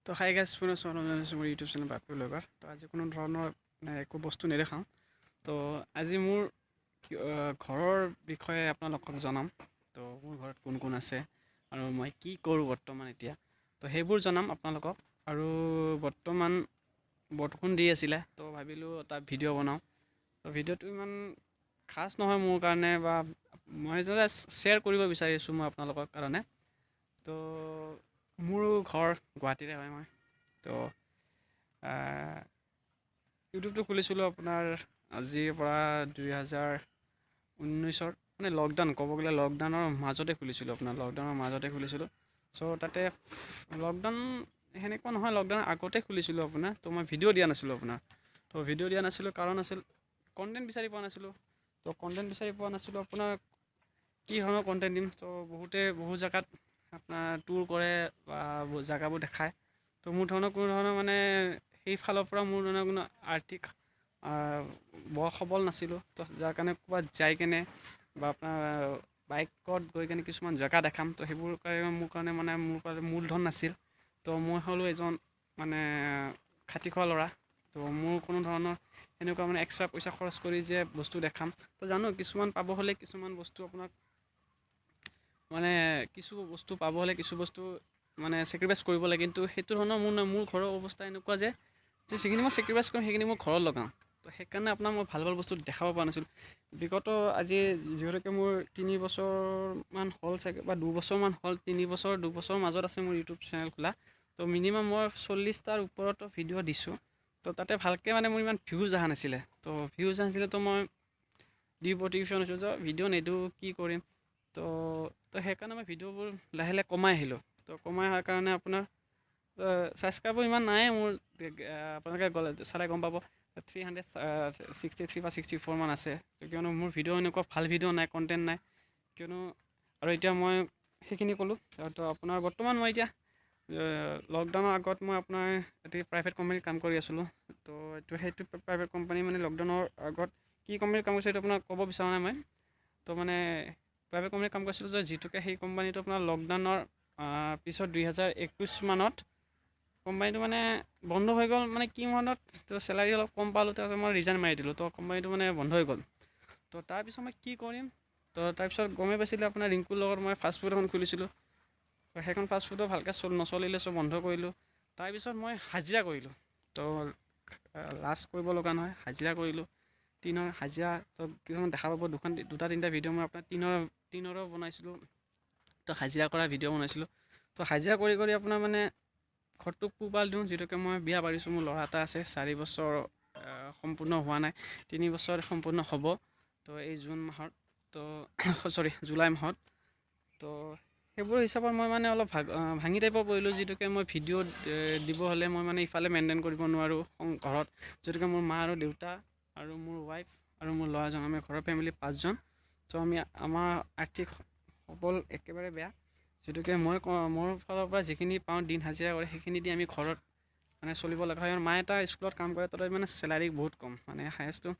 তো hi guys পুনৰ স্বাগতম জনাইছোঁ মোৰ ইউটিউব চেনেল বাপি ব্লগাৰ। তো আজি কোনো ধৰণৰ একো বস্তু নেদেখাওঁ। তো আজি মোৰ ঘৰৰ বিষয়ে আপোনালোকক জনাম। তো মোৰ ঘৰত কোন কোন আছে আৰু মই কি কৰোঁ বৰ্তমান এতিয়া, তো সেইবোৰ জনাম আপোনালোকক। আৰু বৰ্তমান বৰষুণ দি আছিলে, তো ভাবিলোঁ এটা ভিডিঅ' বনাওঁ। তো ভিডিঅ'টো ইমান খাছ নহয় মোৰ কাৰণে, বা মই জাষ্ট শ্বেয়াৰ কৰিব বিচাৰিছোঁ মই আপোনালোকৰ কাৰণে। তো মোৰ ঘৰ গুৱাহাটীতে হয়। মই তো ইউটিউবটো খুলিছিলোঁ আপোনাৰ আজিৰ পৰা 2019 মানে লকডাউন, ক'ব গ'লে লকডাউনৰ মাজতে খুলিছিলোঁ। লকডাউনৰ মাজতে খুলিছিলোঁ। চ' তাতে লকডাউন সেনেকুৱা নহয়, লকডাউনৰ আগতে খুলিছিলোঁ আপোনাৰ। তো মই ভিডিঅ' দিয়া নাছিলোঁ তো ভিডিঅ' দিয়া নাছিলোঁ কাৰণ আছিল কণ্টেণ্ট বিচাৰি পোৱা নাছিলোঁ। তো কণ্টেণ্ট বিচাৰি পোৱা নাছিলোঁ আপোনাৰ কি ধৰণৰ কণ্টেণ্ট দিম। তো বহু জেগাত আপোনাৰ টুৰ কৰে বা জেগাবোৰ দেখায়। তো মোৰ ধৰণৰ কোনো ধৰণৰ মানে সেইফালৰ পৰা মোৰ ধৰণৰ কোনো আৰ্থিক বৰ সবল নাছিলোঁ। তো যাৰ কাৰণে ক'ৰবাত যাই কেনে বা আপোনাৰ বাইকত গৈ কেনে কিছুমান জেগা দেখাম, তো সেইবোৰ কাৰণে মোৰ মূলধন নাছিল। তো মই হ'লোঁ এজন মানে খাটি খোৱা ল'ৰা। তো মোৰ কোনো ধৰণৰ সেনেকুৱা মানে এক্সট্ৰা পইচা খৰচ কৰি যে বস্তু দেখাম, তো জানো কিছুমান পাব হ'লে কিছুমান বস্তু আপোনাক মানে কিছু বস্তু মানে চেক্ৰিফাইচ কৰিব লাগে। কিন্তু সেইটো ধৰণৰ মোৰ ঘৰৰ অৱস্থা এনেকুৱা যে যিখিনি মই চেক্ৰিফাইচ কৰিম সেইখিনি মই ঘৰত লগাওঁ। তো সেইকাৰণে আপোনাক মই ভাল বস্তু দেখাব পৰা নাছিলোঁ। বিগত আজি যিহেতুকে মোৰ 3 বছৰমান হ'ল চাগে, বা 2 বছৰমান হ'ল, 2 বছৰৰ মাজত আছে মোৰ ইউটিউব চেনেল খোলা। তো মিনিমাম মই 40টাৰ ওপৰতো ভিডিঅ' দিছোঁ। তো তাতে ভালকৈ মানে মোৰ ইমান ভিউজ অহা নাছিলে। তো মই ডিমটিভেশ্যন হৈছোঁ যে ভিডিঅ' নিদিওঁ, কি কৰিম। তো সেইকাৰণে মই ভিডিঅ'বোৰ লাহে লাহে কমাই আহিলোঁ। তো কমাই অহাৰ কাৰণে আপোনাৰ ছাবস্ক্ৰাইবৰ ইমান নাই মোৰ। আপোনালোকে চালে গম পাব 363 বা 64 মান আছে। কিয়নো মোৰ ভিডিঅ' এনেকুৱা ভাল ভিডিঅ' নাই, কণ্টেণ্ট নাই। কিয়নো আৰু এতিয়া মই সেইখিনি ক'লোঁ। তো আপোনাৰ বৰ্তমান মই এতিয়া লকডাউনৰ আগত মই আপোনাৰ এটি প্ৰাইভেট কোম্পানীত কাম কৰি আছিলোঁ। তো সেইটো প্ৰাইভেট কোম্পানী মানে লকডাউনৰ আগত কি কোম্পানীত কাম কৰিছোঁ সেইটো আপোনাক ক'ব বিচৰা নাই মই। তো মানে প্ৰাইভেট কোম্পানীত কাম কৰিছিলোঁ যে যিটোকে সেই কোম্পানীটো আপোনাৰ লকডাউনৰ পিছত 2021 মানত কোম্পানীটো মানে বন্ধ হৈ গ'ল। মানে কি মানত তো চেলাৰী অলপ কম পালোঁ, তাৰপিছত মই ৰিজাইন মাৰি দিলোঁ। তো কোম্পানীটো মানে বন্ধ হৈ গ'ল। তো তাৰপিছত মই কি কৰিম, তো তাৰপিছত গমেই পাইছিলোঁ আপোনাৰ ৰিংকুৰ লগত মই ফাষ্টফুড এখন খুলিছিলোঁ। সেইখন ফাষ্টফুডো ভালকৈ নচলিলে, চব বন্ধ কৰিলোঁ। তাৰপিছত মই হাজিৰা কৰিলোঁ। তো লাজ কৰিব লগা নহয়, হাজিৰা কৰিলোঁ। টিনৰ হাজিৰা তো কিছুমান দেখা পাব, 2-3টা ভিডিঅ' মই আপোনাৰ টিনৰো বনাইছিলোঁ। তো হাজিৰা কৰা ভিডিঅ' বনাইছিলোঁ। তো হাজিৰা কৰি আপোনাৰ মানে ঘৰটোক পোহপাল দিওঁ। যিটোকে মই বিয়া পাৰিছোঁ, মোৰ ল'ৰা এটা আছে, 4 বছৰ সম্পূৰ্ণ হোৱা নাই, 3 বছৰ সম্পূৰ্ণ হ'ব। তো এই জুলাই মাহত। তো সেইবোৰ হিচাপত মই মানে অলপ ভাঙি টাইপৰ পৰিলোঁ। যিটোকে মই ভিডিঅ' দিব হ'লে মই মানে ইফালে মেইনটেইন কৰিব নোৱাৰোঁ ঘৰত। যিটোকে মোৰ মা আৰু দেউতা আৰু মোৰ ৱাইফ আৰু মোৰ ল'ৰাজন, আমি ঘৰৰ ফেমিলি 5জন। তো আমাৰ আৰ্থিক সবল একেবাৰে বেয়া। যিটোকে মোৰ ফালৰ পৰা যিখিনি পাওঁ দিন হাজিৰা কৰে, সেইখিনি দি আমি ঘৰত মানে চলিব লগা হয়। আৰু মা এটা স্কুলত কাম কৰে, তাতে মানে চেলাৰী বহুত কম, মানে হায়েষ্টটো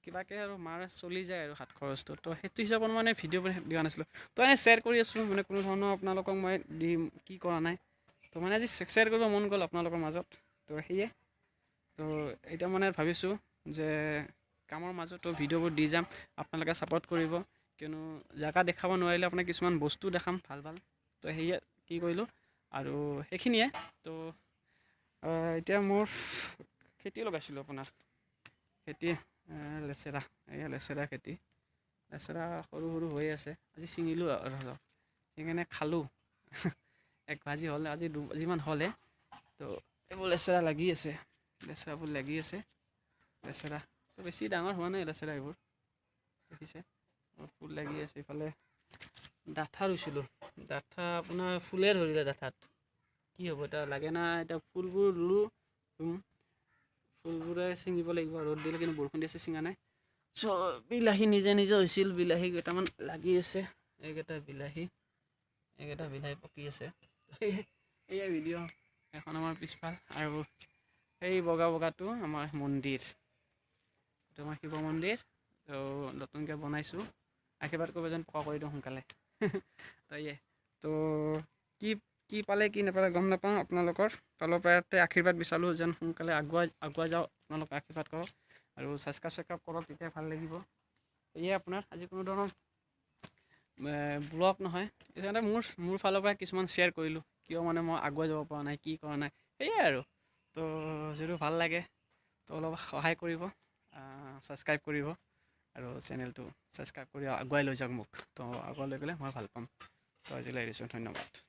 কিবাকৈ আৰু মাৰ চলি যায় আৰু হাত খৰচটো। তো সেইটো হিচাপত মানে ভিডিঅ'বোৰ দিয়া নাছিলোঁ। তো এনেই শ্বেয়াৰ কৰি আছোঁ, মানে কোনো ধৰণৰ আপোনালোকক মই কি কৰা নাই। তো মানে আজি শ্বেয়াৰ কৰিব মন গ'ল আপোনালোকৰ মাজত। তো সেয়ে তো এতিয়া মানে ভাবিছোঁ যে কামৰ মাজতো ভিডিঅ'বোৰ দি যাম, আপোনালোকে ছাপোৰ্ট কৰিব। কিয়নো জেগা দেখাব নোৱাৰিলে আপোনাক কিছুমান বস্তু দেখাম ভাল। তো সেয়ে কি কৰিলোঁ আৰু সেইখিনিয়ে। তো এতিয়া মোৰ খেতি লগাইছিলোঁ আপোনাৰ লেচেৰা খেতি। লেচেৰা সৰু হৈ আছে, আজি ছিঙিলোঁ আৰু সেইকাৰণে খালোঁ। 1 ভাজি হ'ল, আজি 2 ভাজিমান হ'লে। তো এইবোৰ লেচেৰা লাগি আছে, লেচেৰা তো বেছি ডাঙৰ হোৱা নাই লেচেৰা। এইবোৰ দেখিছে ফুল লাগি আছে। ইফালে ডাঠা ৰুইছিলোঁ, ডাঠা আপোনাৰ ফুলে ধৰিলে ডাঠাত। কি হ'ব এতিয়া, লাগে না এতিয়া ফুলবোৰ ৰুলোঁ, ফুলবোৰে ছিঙিব লাগিব। ৰ'দ দিলে, কিন্তু বৰষুণ দি আছে, ছিঙা নাই। চ' বিলাহী নিজে হৈছিল, বিলাহী কেইটামান লাগি আছে। এইকেইটা বিলাহী পকি আছে। এয়া ভিডিঅ' এখন আমাৰ পিছফাল, আৰু এই বগাটো আমাৰ মন্দিৰ। এইটো আমাৰ শিৱ মন্দিৰ। তো নতুনকৈ বনাইছোঁ, আশীৰ্বাদ কৰিব যেন পকা কৰি দিওঁ সোনকালে। তো কি কি পালে কি নাপালে গম নাপাওঁ, আপোনালোকৰ ফালৰ পৰা আশীৰ্বাদ বিচাৰোঁ যেন সোনকালে আগুৱাই যাওক, আপোনালোকে আশীৰ্বাদ কৰক আৰু ছাবস্ক্ৰাইব কৰক, তেতিয়া ভাল লাগিব। এয়ে আপোনাৰ আজি কোনো ধৰণৰ ব্লগ নহয়, এইকাৰণে মোৰ ফালৰ পৰা কিছুমান শ্বেয়াৰ কৰিলোঁ, কিয় মানে মই আগুৱাই যাব পৰা নাই, কি কৰা নাই, সেয়াই আৰু। তো যিটো ভাল লাগে তো অলপ সহায় কৰিব, ছাবস্ক্ৰাইব কৰিব আৰু চেনেলটো ছাবস্ক্ৰাইব কৰি আগুৱাই লৈ যাওক মোক। তো আগুৱাই লৈ গ'লে মই ভাল পাম। তো আজিলৈ এৰিছোঁ, ধন্যবাদ।